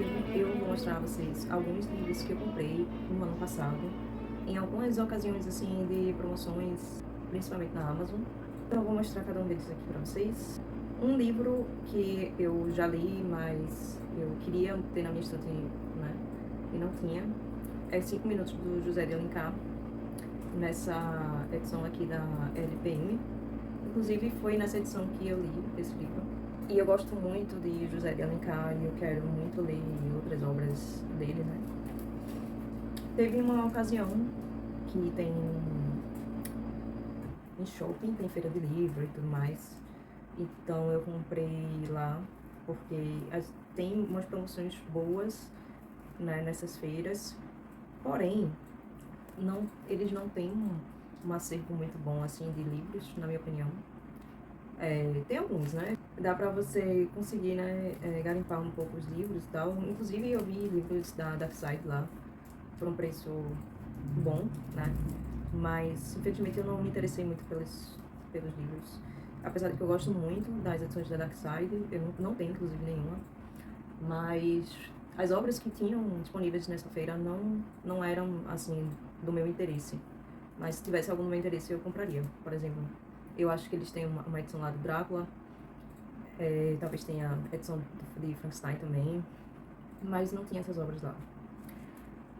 vídeo eu vou mostrar a vocês alguns livros que eu comprei no ano passado, em algumas ocasiões assim de promoções, principalmente na Amazon. Então eu vou mostrar cada um deles aqui pra vocês. Um livro que eu já li, mas eu queria ter na minha estante, né, e não tinha, é 5 Minutos do José de Alencar, nessa edição aqui da LPM. Inclusive foi nessa edição que eu li esse livro. E eu gosto muito de José de Alencar e eu quero muito ler outras obras dele, né? Teve uma ocasião que tem em shopping, tem feira de livro e tudo mais. Então eu comprei lá porque tem umas promoções boas, né, nessas feiras. Porém, eles não têm um acervo muito bom assim de livros, na minha opinião. Tem alguns, né? Dá pra você conseguir, né, garimpar um pouco os livros e tal. Inclusive eu vi livros da Dark Side lá por um preço bom, né? Mas infelizmente eu não me interessei muito pelos livros. Apesar de que eu gosto muito das edições da Dark Side, eu não tenho inclusive nenhuma. Mas as obras que tinham disponíveis nessa feira não eram, assim, do meu interesse. Mas se tivesse algum do meu interesse, eu compraria. Por exemplo, eu acho que eles têm uma edição lá do Drácula, talvez tenha a edição de Frankenstein também, mas não tinha essas obras lá.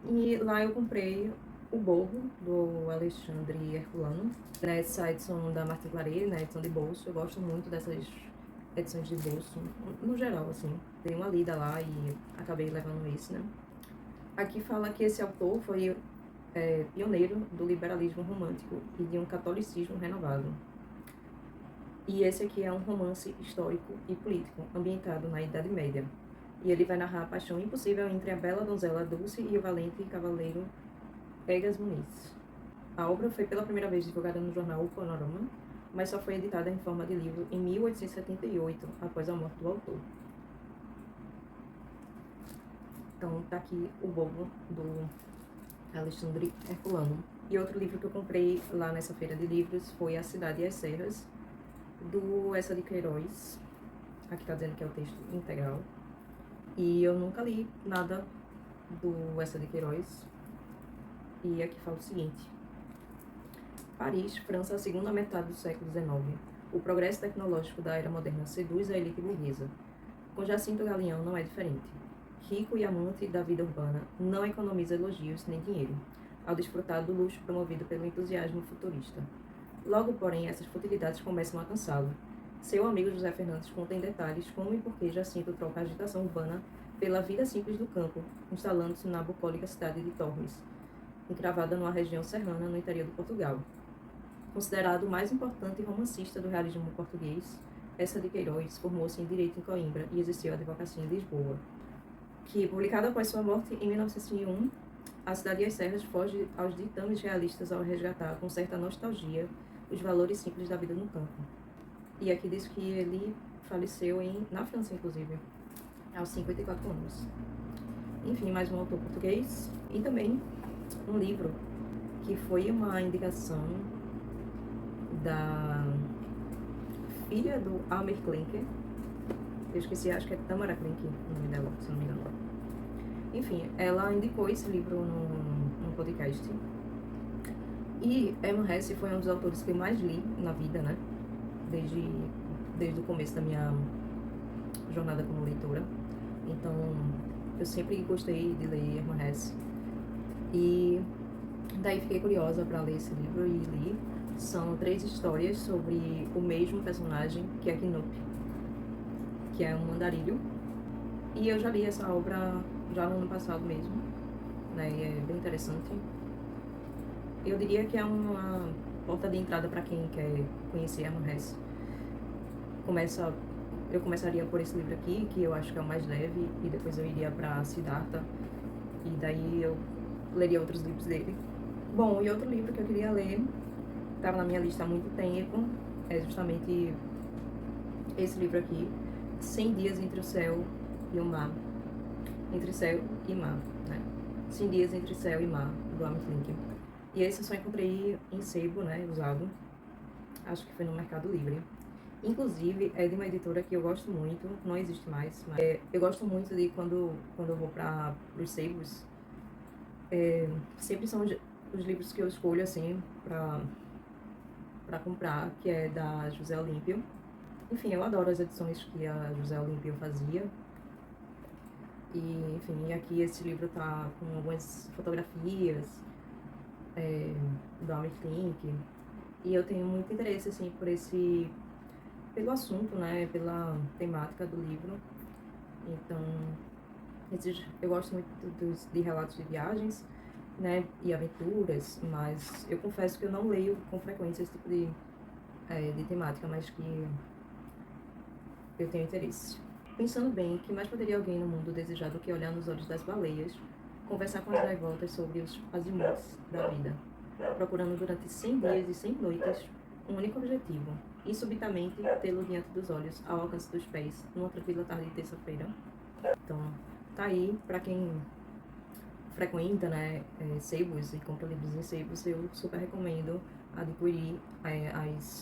E lá eu comprei O Borro, do Alexandre Herculano, nessa edição da Martin Claret, na edição de bolso. Eu gosto muito dessas edições de bolso, no geral, assim. Dei uma lida lá e acabei levando esse, né? Aqui fala que esse autor foi pioneiro do liberalismo romântico e de um catolicismo renovado. E esse aqui é um romance histórico e político, ambientado na Idade Média. E ele vai narrar a paixão impossível entre a bela donzela Dulce e o valente cavaleiro Egas Muniz. A obra foi pela primeira vez divulgada no jornal O Panorama, mas só foi editada em forma de livro em 1878, após a morte do autor. Então tá aqui O Borro, do Alexandre Herculano. E outro livro que eu comprei lá nessa feira de livros foi A Cidade e as Serras, do Eça de Queiroz. Aqui tá dizendo que é o texto integral. E eu nunca li nada do Eça de Queiroz. E aqui fala o seguinte: Paris, França, a segunda metade do século XIX. O progresso tecnológico da era moderna seduz a elite burguesa. Com Jacinto Galeão não é diferente. Rico e amante da vida urbana, não economiza elogios nem dinheiro, ao desfrutar do luxo promovido pelo entusiasmo futurista. Logo, porém, essas futilidades começam a cansá-lo. Seu amigo José Fernandes conta em detalhes como e por que Jacinto troca a agitação urbana pela vida simples do campo, instalando-se na bucólica cidade de Tormes, encravada numa região serrana no interior de Portugal. Considerado o mais importante romancista do realismo português, Eça de Queiroz formou-se em Direito em Coimbra e exerceu a advocacia em Lisboa. Que, publicado após sua morte em 1901, A Cidade e as Serras foge aos ditames realistas ao resgatar, com certa nostalgia, os valores simples da vida no campo. E aqui diz que ele faleceu na França, inclusive, aos 54 anos. Enfim, mais um autor português. E também um livro que foi uma indicação da filha do Almer Klenker. Eu esqueci, acho que é Tamara Klenker o nome dela, se não me engano. Enfim, ela indicou esse livro num podcast. E Hermann Hesse foi um dos autores que eu mais li na vida, né? Desde o começo da minha jornada como leitora. Então, eu sempre gostei de ler Hermann Hesse. E daí fiquei curiosa para ler esse livro e li. São 3 histórias sobre o mesmo personagem, que é Knup, que é um andarilho. E eu já li essa obra já no ano passado mesmo, né? E é bem interessante. Eu diria que é uma porta de entrada para quem quer conhecer Hermann Hesse. Eu começaria por esse livro aqui, que eu acho que é o mais leve, e depois eu iria para Siddhartha, e daí eu leria outros livros dele. Bom, e outro livro que eu queria ler, estava na minha lista há muito tempo, é justamente esse livro aqui, 100 Dias entre o Céu e o Mar. Entre Céu e Mar, né? 100 Dias entre Céu e Mar, do Almer Klenker. E esse eu só encontrei em sebo, né, usado. Acho que foi no Mercado Livre. Inclusive, é de uma editora que eu gosto muito, não existe mais, mas eu gosto muito de quando eu vou para os sebos, sempre são os livros que eu escolho, assim, para comprar, que é da José Olímpio. Enfim, eu adoro as edições que a José Olímpio fazia. E, enfim, aqui esse livro tá com algumas fotografias do Amir Klink. E eu tenho muito interesse, assim, pelo assunto, né, pela temática do livro. Então, eu gosto muito de relatos de viagens, né, e aventuras, mas eu confesso que eu não leio com frequência esse tipo de temática, mas que eu tenho interesse. Pensando bem, que mais poderia alguém no mundo desejar do que olhar nos olhos das baleias, conversar com as gaivotas sobre os azimuths da vida, procurando durante 100 dias e 100 noites um único objetivo, e subitamente tê-lo diante dos olhos, ao alcance dos pés, numa tranquila tarde de terça-feira. Então, tá aí, para quem frequenta, né, sebos e compra livros em sebos, eu super recomendo adquirir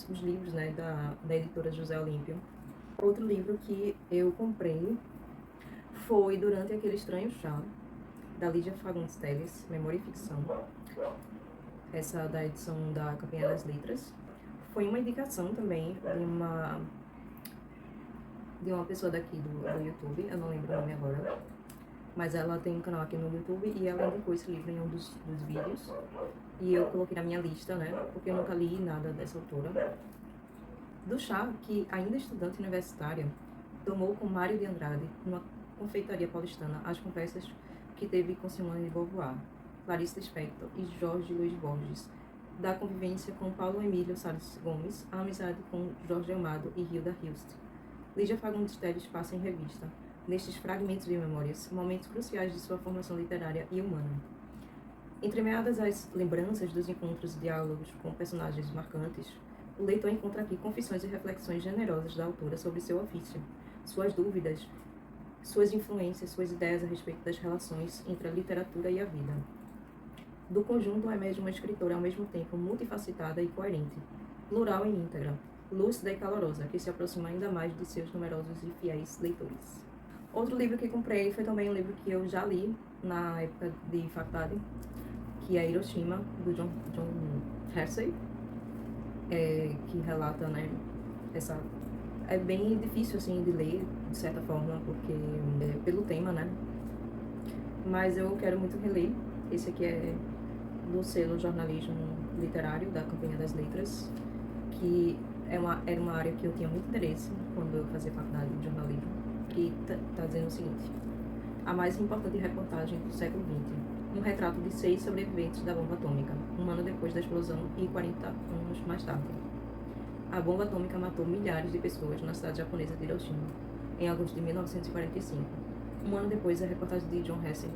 os livros, né, da editora José Olímpio. Outro livro que eu comprei foi Durante Aquele Estranho Chá, da Lídia Fagundes Telles, Memória e Ficção, essa da edição da Companhia das Letras. Foi uma indicação também de uma pessoa daqui do YouTube, eu não lembro o nome agora, mas ela tem um canal aqui no YouTube e ela indicou esse livro em um dos vídeos. E eu coloquei na minha lista, né, porque eu nunca li nada dessa autora. Do chá, que ainda estudante universitária, tomou com Mário de Andrade, numa confeitaria paulistana, as conversas que teve com Simone de Beauvoir, Clarice Lispector e Jorge Luiz Borges, da convivência com Paulo Emílio Salles Gomes, a amizade com Jorge Amado e Hilda Hilst. Lídia Fagundes Telles passa em revista, nestes fragmentos de memórias, momentos cruciais de sua formação literária e humana. Entremeadas as lembranças dos encontros e diálogos com personagens marcantes, o leitor encontra aqui confissões e reflexões generosas da autora sobre seu ofício, suas dúvidas, suas influências, suas ideias a respeito das relações entre a literatura e a vida. Do conjunto emerge uma escritora ao mesmo tempo multifacetada e coerente, plural e íntegra, lúcida e calorosa, que se aproxima ainda mais de seus numerosos e fiéis leitores. Outro livro que comprei foi também um livro que eu já li na época de faculdade, que é Hiroshima, do John Hersey, que relata, né, essa... É bem difícil, assim, de ler, de certa forma, porque pelo tema, né, mas eu quero muito reler. Esse aqui é do selo Jornalismo Literário, da Companhia das Letras, que era uma área que eu tinha muito interesse quando eu fazia faculdade de jornalismo, que tá dizendo o seguinte: a mais importante reportagem do século XX, um retrato de 6 sobreviventes da bomba atômica, um ano depois da explosão e 40 anos mais tarde. A bomba atômica matou milhares de pessoas na cidade japonesa de Hiroshima, em agosto de 1945. Um ano depois, a reportagem de John Hersey,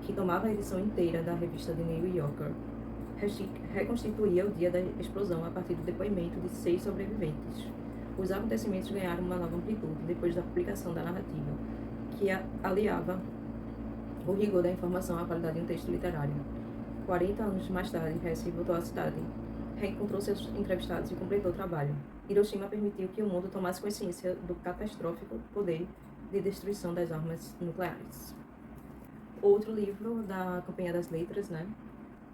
que tomava a edição inteira da revista The New Yorker, reconstituía o dia da explosão a partir do depoimento de 6 sobreviventes. Os acontecimentos ganharam uma nova amplitude depois da publicação da narrativa, que aliava o rigor da informação à qualidade de um texto literário. 40 anos mais tarde, Hersey voltou à cidade, reencontrou seus entrevistados e completou o trabalho. Hiroshima permitiu que o mundo tomasse consciência do catastrófico poder de destruição das armas nucleares. Outro livro da Companhia das Letras, né?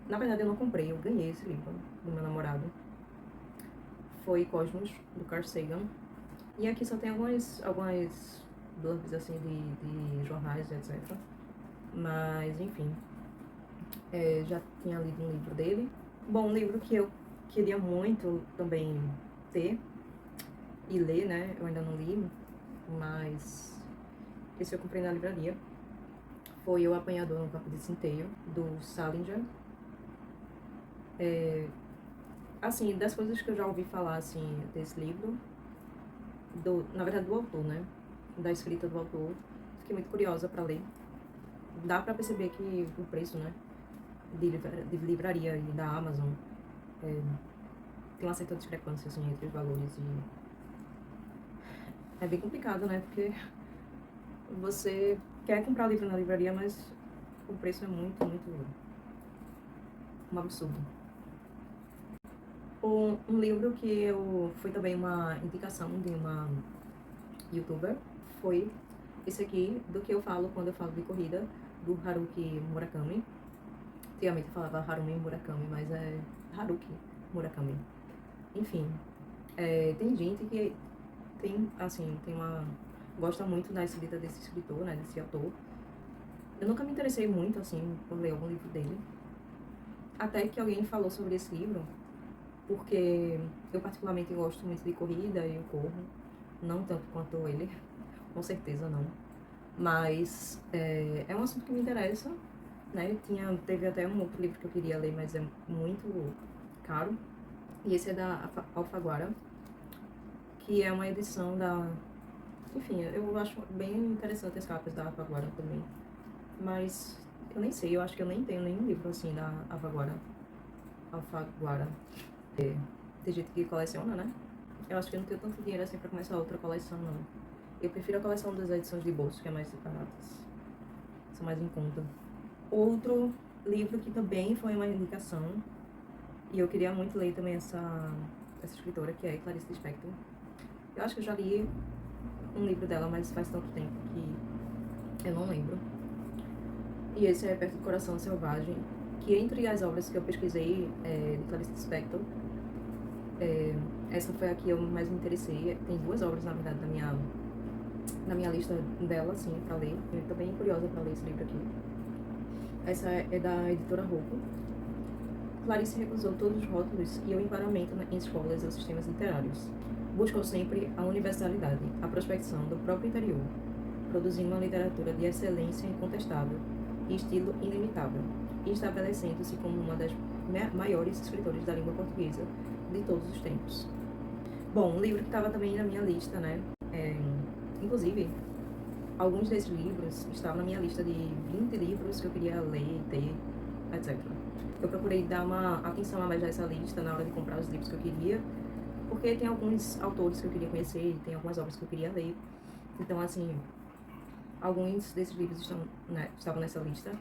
Na verdade, eu não comprei, eu ganhei esse livro do meu namorado. Foi Cosmos, do Carl Sagan. E aqui só tem algumas blurbs, assim, de jornais, etc. Mas, enfim, já tinha lido um livro dele. Bom, um livro que eu queria muito também ter e ler, né? Eu ainda não li, mas esse eu comprei na livraria. Foi O Apanhador no Campo de Centeio, do Salinger. Assim, das coisas que eu já ouvi falar, assim, desse livro, na verdade do autor, né? Da escrita do autor, fiquei muito curiosa para ler. Dá para perceber que o preço, né, de livraria e da Amazon tem uma certa discrepância, assim, entre os valores e é bem complicado, né, porque você quer comprar o livro na livraria, mas o preço é muito um absurdo. Um livro que foi também uma indicação de uma youtuber, foi esse aqui, do que eu falo quando eu falo de corrida, do Haruki Murakami. Antigamente eu falava Harumi Murakami, mas é Haruki Murakami. Enfim, tem gente que gosta muito da escrita desse escritor, né, desse autor. Eu nunca me interessei muito, assim, por ler algum livro dele. Até que alguém falou sobre esse livro, porque eu particularmente gosto muito de corrida e eu corro. Não tanto quanto ele, com certeza não. Mas é um assunto que me interessa, né? Teve até um outro livro que eu queria ler, mas é muito caro. E esse é da Alfaguara, que é uma edição da... Enfim, eu acho bem interessante as capas da Alfaguara também. Mas eu nem sei, eu acho que eu nem tenho nenhum livro assim da Alfaguara. Tem gente que coleciona, né? Eu acho que eu não tenho tanto dinheiro assim pra começar outra coleção, não. Eu prefiro a coleção das edições de bolso, que é mais baratas. São mais em conta. Outro livro que também foi uma indicação, e eu queria muito ler também essa escritora, que é Clarice Lispector. Eu acho que eu já li um livro dela, mas faz tanto tempo que eu não lembro. E esse é Perto do Coração Selvagem, que entre as obras que eu pesquisei de Clarice Lispector, essa foi a que eu mais me interessei. Tem 2 obras, na verdade, na minha lista dela, assim, pra ler. Eu tô bem curiosa pra ler esse livro aqui. Essa é da editora Rocco. Clarice recusou todos os rótulos e o enquadramento em escolas ou sistemas literários. Buscou sempre a universalidade, a prospecção do próprio interior, produzindo uma literatura de excelência incontestável e estilo inimitável, e estabelecendo-se como uma das maiores escritoras da língua portuguesa de todos os tempos. Bom, um livro que estava também na minha lista, né? Inclusive, alguns desses livros estavam na minha lista de 20 livros que eu queria ler, ter, etc. Eu procurei dar uma atenção a mais nessa lista na hora de comprar os livros que eu queria, porque tem alguns autores que eu queria conhecer, tem algumas obras que eu queria ler. Então, assim, alguns desses livros estavam nessa lista.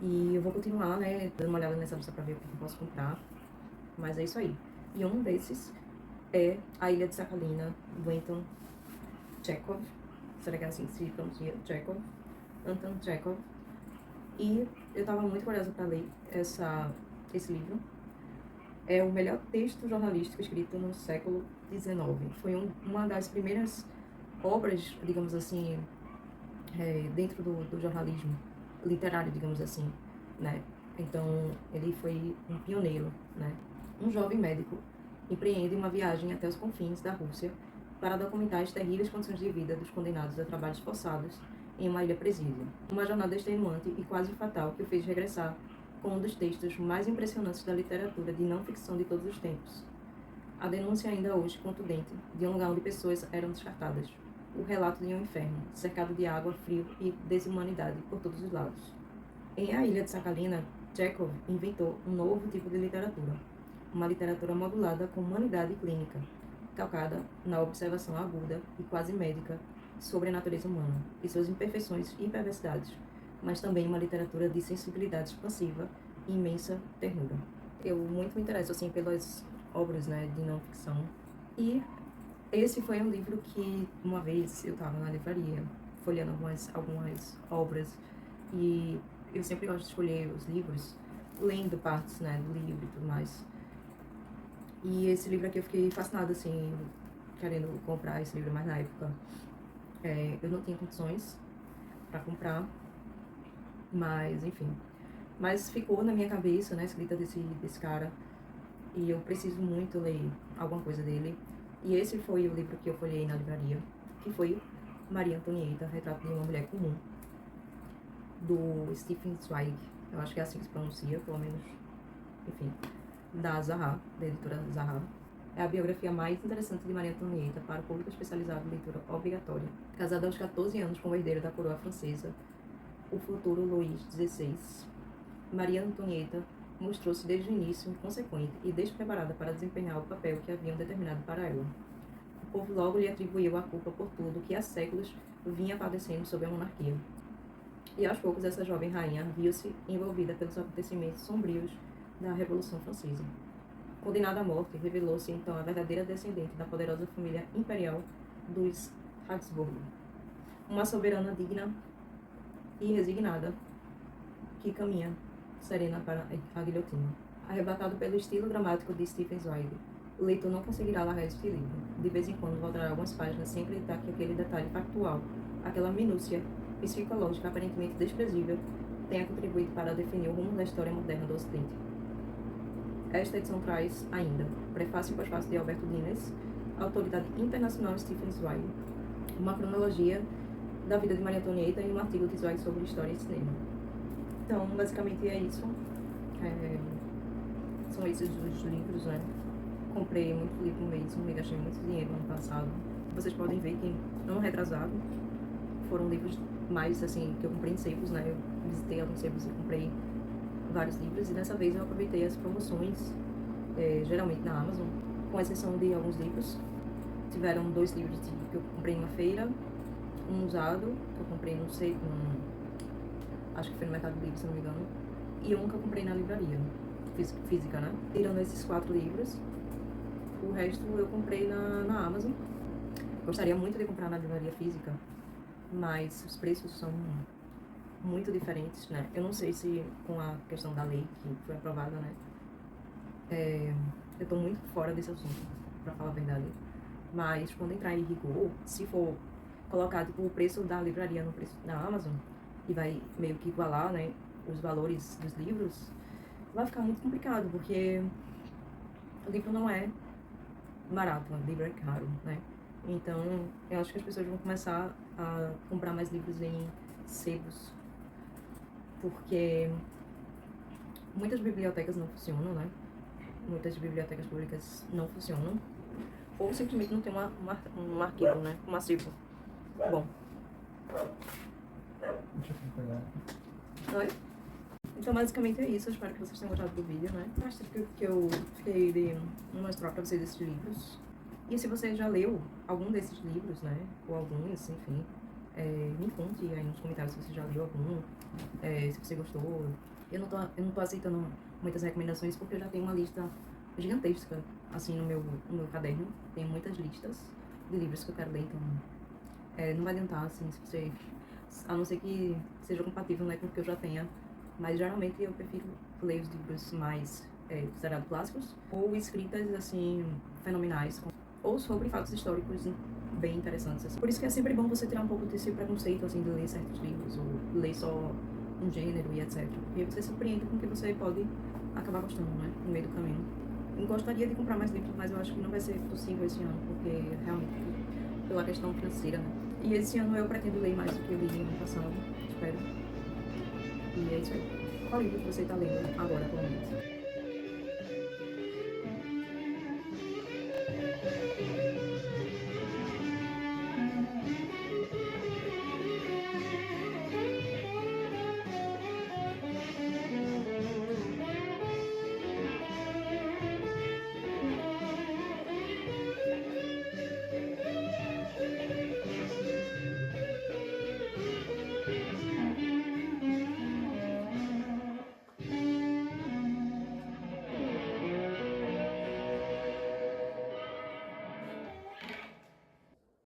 E eu vou continuar, né, dando uma olhada nessa lista pra ver o que eu posso comprar. Mas é isso aí. E um desses é A Ilha de Sakhalina, do Anton Chekhov. Será que é assim que se pronuncia? Chekhov. Anton Chekhov. E eu tava muito curiosa para ler esse livro. É o melhor texto jornalístico escrito no século XIX. Foi uma das primeiras obras, digamos assim, dentro do jornalismo literário, digamos assim, né? Então, ele foi um pioneiro, né? Um jovem médico empreende uma viagem até os confins da Rússia para documentar as terríveis condições de vida dos condenados a trabalhos forçados em uma ilha presídio. Uma jornada extenuante e quase fatal que o fez regressar com um dos textos mais impressionantes da literatura de não-ficção de todos os tempos. A denúncia ainda hoje contundente de um lugar onde pessoas eram descartadas. O relato de um inferno, cercado de água, frio e desumanidade por todos os lados. Em A Ilha de Sakhalina, Chekhov inventou um novo tipo de literatura, uma literatura modulada com humanidade clínica, calcada na observação aguda e quase médica sobre a natureza humana e suas imperfeições e perversidades, mas também uma literatura de sensibilidade expansiva e imensa ternura. Eu muito me interesso assim pelas obras, né, de não ficção. E esse foi um livro que uma vez eu estava na livraria folheando algumas obras, e eu sempre gosto de escolher os livros lendo partes, né, do livro e tudo mais. E esse livro aqui eu fiquei fascinada, assim, querendo comprar esse livro, mas na época eu não tinha condições para comprar, mas enfim. Mas ficou na minha cabeça, né, a escrita desse cara, e eu preciso muito ler alguma coisa dele. E esse foi o livro que eu folhei na livraria, que foi Maria Antonieta, Retrato de uma Mulher Comum, do Stefan Zweig. Eu acho que é assim que se pronuncia, pelo menos, enfim, da Zaha, da editora Zaha. É a biografia mais interessante de Maria Antonieta para o público especializado em leitura obrigatória. Casada aos 14 anos com o herdeiro da coroa francesa, o futuro Luís XVI, Maria Antonieta mostrou-se desde o início inconsequente e despreparada para desempenhar o papel que haviam determinado para ela. O povo logo lhe atribuiu a culpa por tudo que há séculos vinha padecendo sob a monarquia. E aos poucos essa jovem rainha viu-se envolvida pelos acontecimentos sombrios da Revolução Francesa. Condenada à morte, revelou-se então a verdadeira descendente da poderosa família imperial dos Habsburgo. Uma soberana digna e resignada que caminha serena para a guilhotina. Arrebatado pelo estilo dramático de Stephen Zweig, o leitor não conseguirá largar este livro. De vez em quando voltará algumas páginas sem acreditar que aquele detalhe factual, aquela minúcia psicológica aparentemente desprezível, tenha contribuído para definir o rumo da história moderna do Ocidente. Esta edição traz ainda prefácio e pós-fácio de Alberto Dines, autoridade internacional Stephen Zweig, uma cronologia da vida de Maria Antonieta e um artigo de Zweig sobre história e cinema. Então, basicamente é isso. São esses os livros, né? Comprei muito livro mesmo e gastei muito dinheiro no ano passado. Vocês podem ver que, ano retrasado, foram livros mais, assim, que eu comprei em sebos, né? Eu visitei alguns sebos e comprei vários livros. E dessa vez eu aproveitei as promoções, geralmente na Amazon, com exceção de alguns livros. Tiveram 2 livros que eu comprei numa feira, um usado, que eu comprei, não sei, acho que foi no Mercado Livre, se não me engano, e um que eu comprei na livraria física, né? Tirando esses 4 livros, o resto eu comprei na Amazon. Gostaria muito de comprar na livraria física, mas os preços são muito diferentes, né? Eu não sei se com a questão da lei que foi aprovada, né? Eu tô muito fora desse assunto, pra falar a verdade. Mas quando entrar em rigor, se for colocar tipo, o preço da livraria no preço da Amazon, e vai meio que igualar, né, os valores dos livros, vai ficar muito complicado, porque o livro não é barato, o livro é caro, né? Então, eu acho que as pessoas vão começar a comprar mais livros em sebos, porque muitas bibliotecas não funcionam, né? Muitas bibliotecas públicas não funcionam, ou simplesmente não tem um arquivo, né? Um acervo bom. Deixa eu pegar. Oi? Então, basicamente é isso. Eu espero que vocês tenham gostado do vídeo, né? Acho que eu fiquei de mostrar pra vocês esses livros. E se você já leu algum desses livros, né? Ou alguns, enfim, me conte aí nos comentários se você já leu algum, se você gostou. Eu não tô aceitando muitas recomendações porque eu já tenho uma lista gigantesca, assim, no meu caderno. Tem muitas listas de livros que eu quero ler, então não vai adiantar, assim, se você... A não ser que seja compatível, né, com o que eu já tenha. Mas geralmente eu prefiro ler os livros mais considerados clássicos ou escritas, assim, fenomenais, ou sobre fatos históricos bem interessantes, assim. Por isso que é sempre bom você tirar um pouco desse preconceito, assim, de ler certos livros, ou ler só um gênero e etc. Porque você se surpreende com o que você pode acabar gostando, né, no meio do caminho. Eu gostaria de comprar mais livros, mas eu acho que não vai ser possível esse ano, porque realmente pela questão financeira, né. E esse ano eu pretendo ler mais do que eu li no ano passado, espero. E é isso aí. Qual livro que você está lendo agora, atualmente?